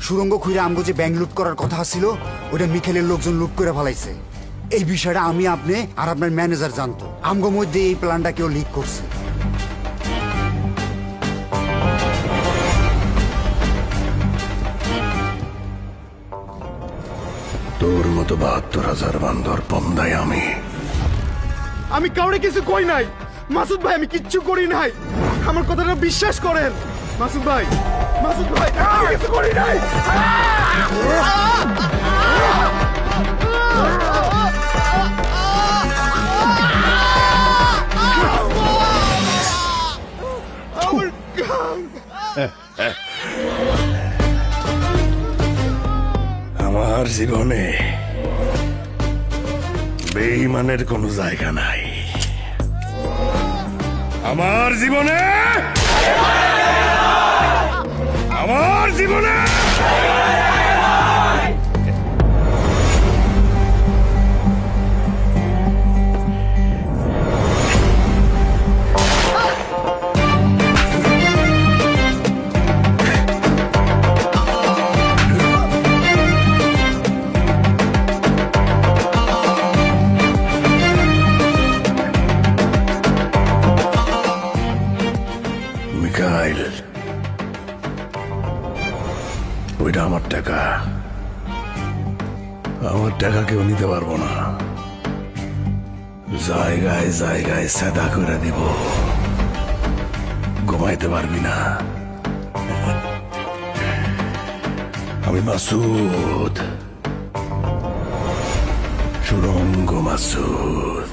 সুরঙ্গ খুঁড়ে আমগো যে ব্যাংক লুট করার কথা ছিল ওটা মিখেলের লোকজন লুট করে ফেলাইছে। এই বিষয়টা আমি, আপনি আর আপনার ম্যানেজার জানতো। আমগো মধ্যে এই প্ল্যানটা কেউ লিক করছে। তোর মতো ৭২,০০০ বান্দর পন্দায় আমি কাউরে কিছু কই নাই মাসুদ ভাই, আমি কিচ্ছু করি নাই। আমার কথাটা বিশ্বাস করেন মাসুদ ভাই। আমি কিছু করি নাই। আমার জীবনে বেঈমানের কোনো জায়গা নাই। আমার জীবনে মিকাইল, ওইটা আমার টাকা। আমার টাকা কেউ নিতে পারবো না। জায়গায় জায়গায় সাদা করে দিব, ঘুমাইতে পারবি না। আমি মাসুদ, সুরঙ্গ মাসুদ।